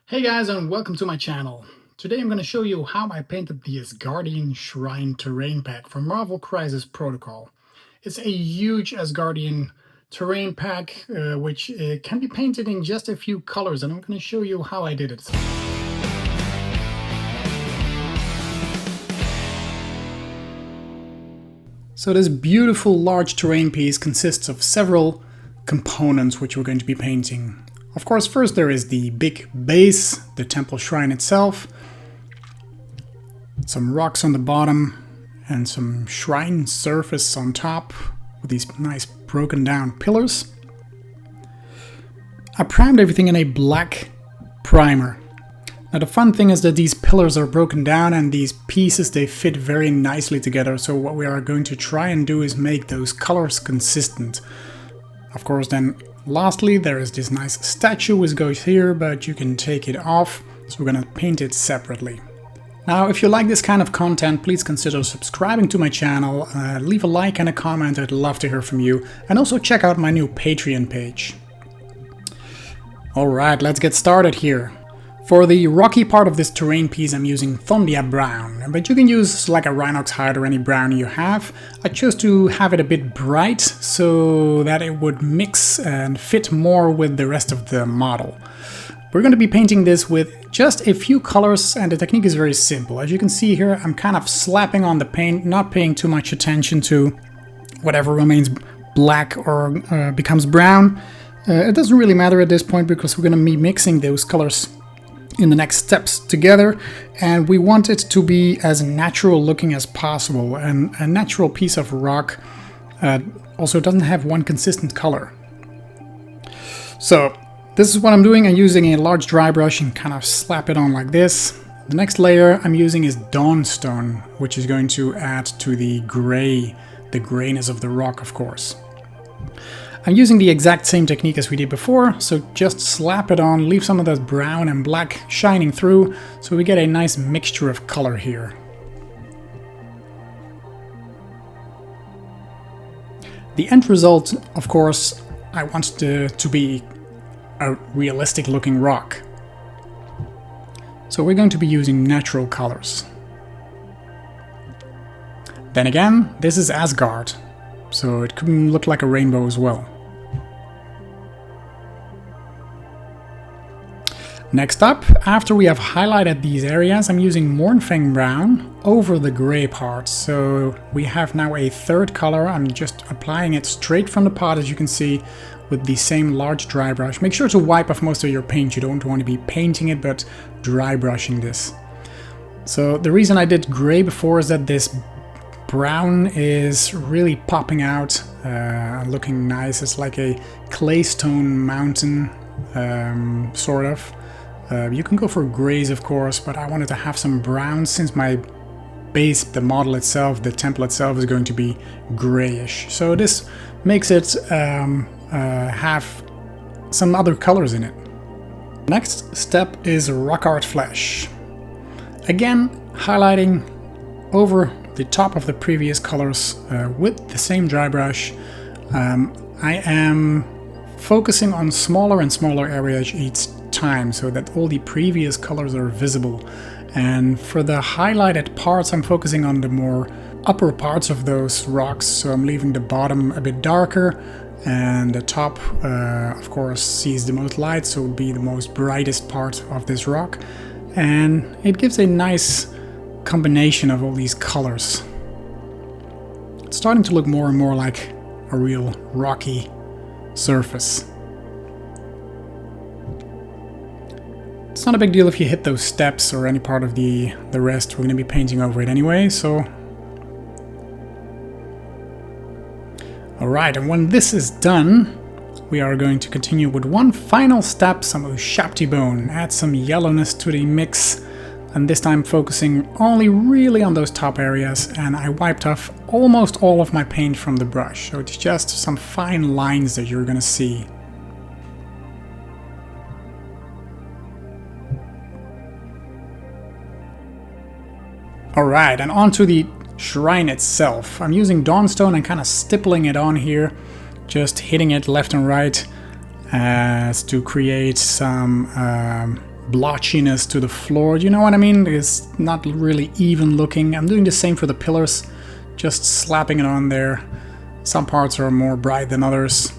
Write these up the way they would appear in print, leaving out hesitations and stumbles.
Hey guys, and welcome to my channel. Today I'm going to show you how I painted the Asgardian Shrine terrain pack from Marvel Crisis Protocol. It's a huge Asgardian terrain pack which can be painted in just a few colors, and I'm going to show you how I did it. So this beautiful large terrain piece consists of several components which we're going to be painting. Of course, first there is the big base, the temple shrine itself, some rocks on the bottom, and some shrine surface on top with these nice broken down pillars. I primed everything in a black primer. Now the fun thing is that these pillars are broken down and these pieces, they fit very nicely together, so what we are going to try and do is make those colors consistent. Of course, then lastly, there is this nice statue which goes here, but you can take it off, so we're gonna paint it separately. Now, if you like this kind of content, please consider subscribing to my channel, leave a like and a comment, I'd love to hear from you, and also check out my new Patreon page. Alright, let's get started here. For the rocky part of this terrain piece, I'm using Thondia Brown, but you can use like a Rhinox hide or any brown you have. I chose to have it a bit bright so that it would mix and fit more with the rest of the model. We're going to be painting this with just a few colors, and the technique is very simple. As you can see here, I'm kind of slapping on the paint, not paying too much attention to whatever remains black or becomes brown. It doesn't really matter at this point because we're going to be mixing those colors in the next steps together, and we want it to be as natural looking as possible, and a natural piece of rock also doesn't have one consistent color. So this is what I'm doing. I'm using a large dry brush and kind of slap it on like this. The next layer I'm using is Dawnstone, which is going to add to the grayness of the rock, of course. I'm using the exact same technique as we did before, so just slap it on, leave some of that brown and black shining through, so we get a nice mixture of color here. The end result, of course, I want to be a realistic looking rock. So we're going to be using natural colors. Then again, this is Asgard, so it could look like a rainbow as well. Next up, after we have highlighted these areas, I'm using Mornfang Brown over the gray parts. So we have now a third color. I'm just applying it straight from the pot, as you can see, with the same large dry brush. Make sure to wipe off most of your paint. You don't want to be painting it, but dry brushing this. So the reason I did gray before is that this brown is really popping out, looking nice. It's like a claystone mountain, sort of. You can go for grays, of course, but I wanted to have some browns since my base, the model itself, the temple itself is going to be grayish. So this makes it have some other colors in it. Next step is Rock Art Flesh. Again, highlighting over the top of the previous colors with the same dry brush. I am focusing on smaller and smaller areas each time so that all the previous colors are visible, and for the highlighted parts I'm focusing on the more upper parts of those rocks, so I'm leaving the bottom a bit darker and the top of course sees the most light, so it would be the most brightest part of this rock, and it gives a nice combination of all these colors. It's starting to look more and more like a real rocky surface. It's not a big deal if you hit those steps or any part of the rest. We're going to be painting over it anyway, so... Alright, and when this is done, we are going to continue with one final step, some Ushabti bone. Add some yellowness to the mix, and this time focusing only really on those top areas, and I wiped off almost all of my paint from the brush, so it's just some fine lines that you're going to see. Alright, and onto the shrine itself. I'm using Dawnstone and kind of stippling it on here, just hitting it left and right as to create some blotchiness to the floor. You know what I mean? It's not really even looking. I'm doing the same for the pillars, just slapping it on there. Some parts are more bright than others.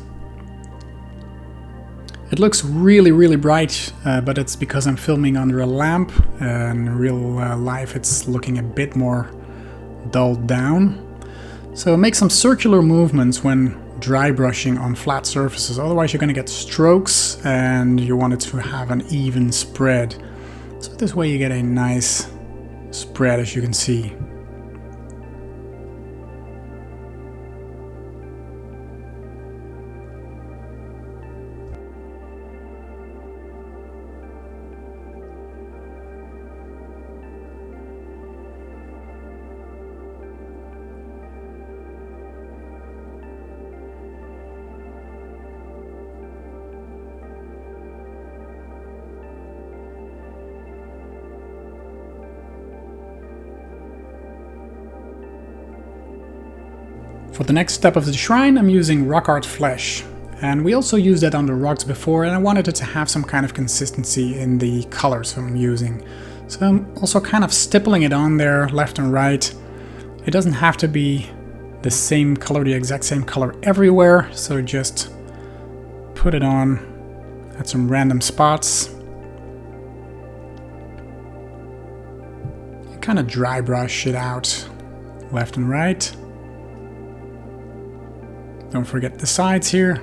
It looks really, really bright, but it's because I'm filming under a lamp. In real life it's looking a bit more dulled down. So make some circular movements when dry brushing on flat surfaces, otherwise you're going to get strokes and you want it to have an even spread. So this way you get a nice spread, as you can see. For the next step of the shrine, I'm using rock art flesh, and we also used that on the rocks before, and I wanted it to have some kind of consistency in the colors I'm using. So I'm also kind of stippling it on there left and right. It doesn't have to be the same color, the exact same color everywhere, so just put it on at some random spots. And kind of dry brush it out left and right. Don't forget the sides here.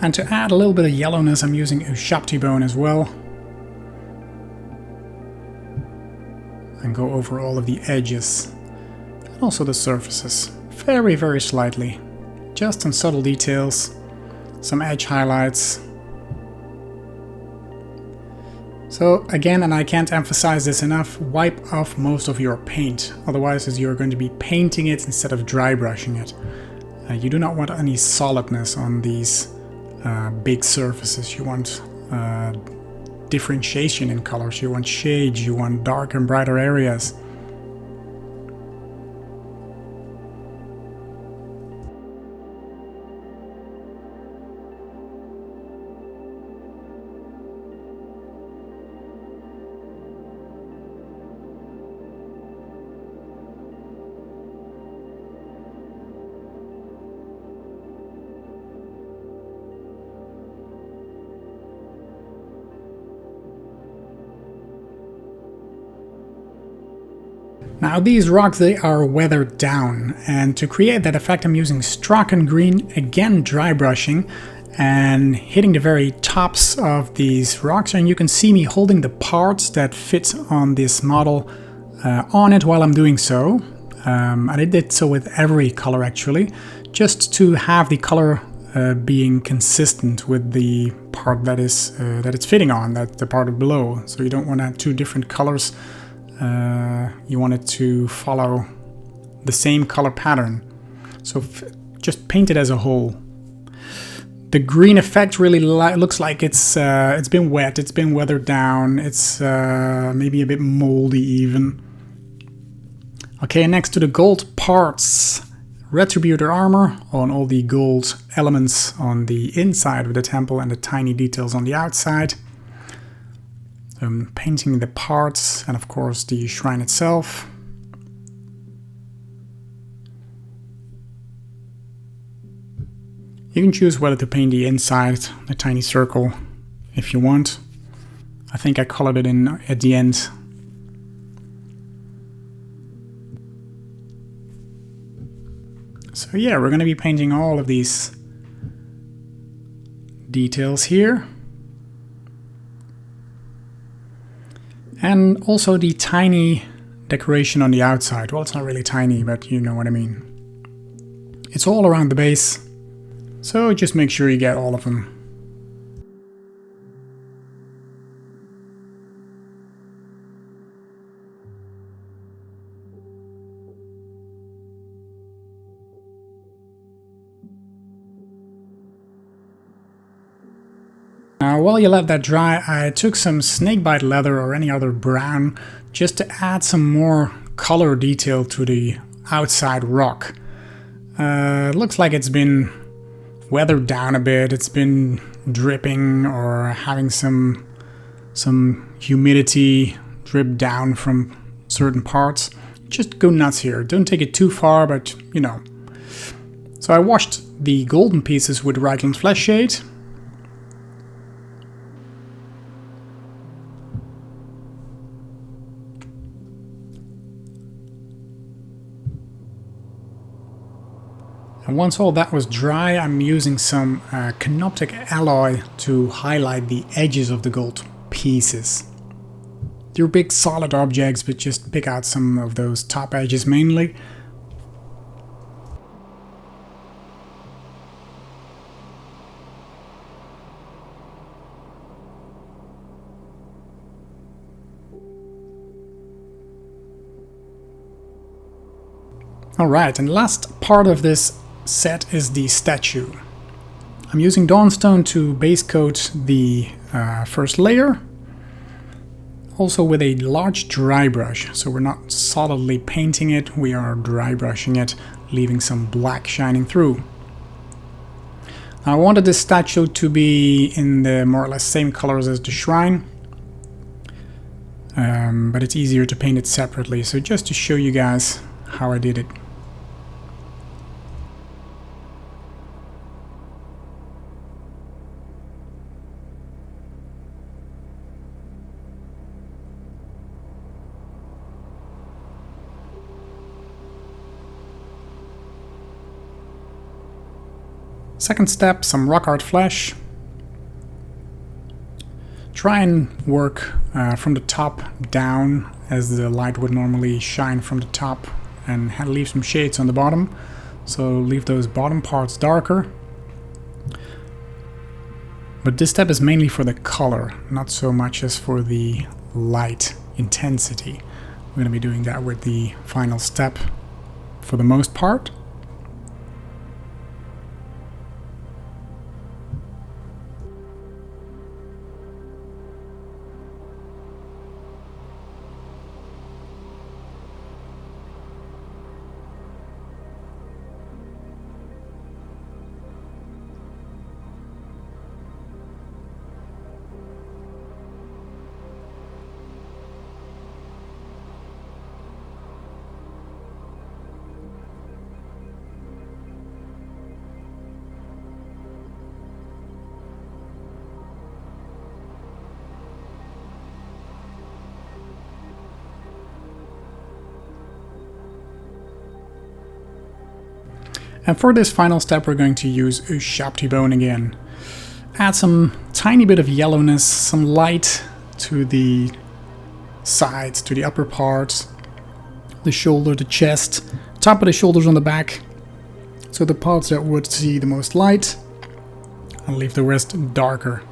And to add a little bit of yellowness, I'm using Ushapti bone as well. And go over all of the edges. And also the surfaces. Very, very slightly. Just some subtle details. Some edge highlights. So again, and I can't emphasize this enough, wipe off most of your paint. Otherwise you're going to be painting it instead of dry brushing it. You do not want any solidness on these big surfaces. You want differentiation in colors. You want shades. You want darker and brighter areas. Now these rocks, they are weathered down, and to create that effect I'm using Strachan green, again dry brushing, and hitting the very tops of these rocks, and you can see me holding the parts that fit on this model on it while I'm doing so. And I did so with every color actually, just to have the color being consistent with the part that it's fitting on, that the part below. So you don't want to have two different colors. You want it to follow the same color pattern. So just paint it as a whole. The green effect really looks like it's been wet, it's been weathered down, it's maybe a bit moldy even. Okay, next to the gold parts, Retributor armor on all the gold elements on the inside of the temple and the tiny details on the outside. Painting the parts and of course the shrine itself. You can choose whether to paint the inside, the tiny circle, if you want. I think I colored it in at the end. So yeah, we're going to be painting all of these details here. And also the tiny decoration on the outside. Well, it's not really tiny, but you know what I mean. It's all around the base, so just make sure you get all of them. Now Now while you let that dry, I took some snakebite leather or any other brown just to add some more color detail to the outside rock. Looks like it's been weathered down a bit, it's been dripping or having some humidity drip down from certain parts. Just go nuts here, don't take it too far, but you know. So I washed the golden pieces with Wayland Flesh Shade. And once all that was dry, I'm using some Canoptic alloy to highlight the edges of the gold pieces. They're big solid objects, but just pick out some of those top edges mainly. Alright, and last part of this set is the statue. I'm using Dawnstone to base coat the first layer, also with a large dry brush, so we're not solidly painting it, we are dry brushing it, leaving some black shining through. Now I wanted this statue to be in the more or less same colors as the shrine, but it's easier to paint it separately, so just to show you guys how I did it. Second step, some rock art flesh. Try and work from the top down as the light would normally shine from the top, and leave some shades on the bottom. So leave those bottom parts darker. But this step is mainly for the color, not so much as for the light intensity. We're going to be doing that with the final step for the most part. And for this final step we're going to use Ushabti Bone again. Add some tiny bit of yellowness, some light to the sides, to the upper parts, the shoulder, the chest, top of the shoulders on the back. So the parts that would see the most light, and leave the rest darker.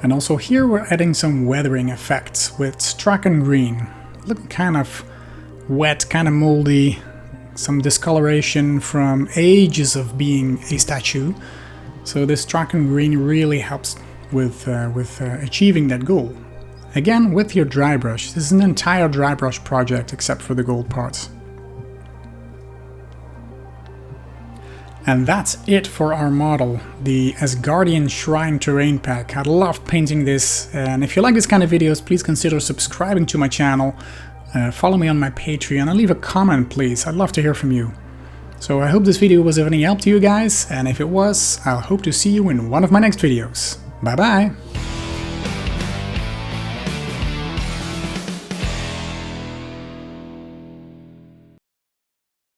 And also here we're adding some weathering effects with Straken Green. Looking kind of wet, kind of moldy, some discoloration from ages of being a statue. So this Straken Green really helps with achieving that goal. Again, with your dry brush. This is an entire dry brush project except for the gold parts. And that's it for our model, the Asgardian Shrine Terrain Pack. I loved painting this, and if you like this kind of videos, please consider subscribing to my channel, follow me on my Patreon, and leave a comment please, I'd love to hear from you. So I hope this video was of any help to you guys, and if it was, I'll hope to see you in one of my next videos. Bye bye!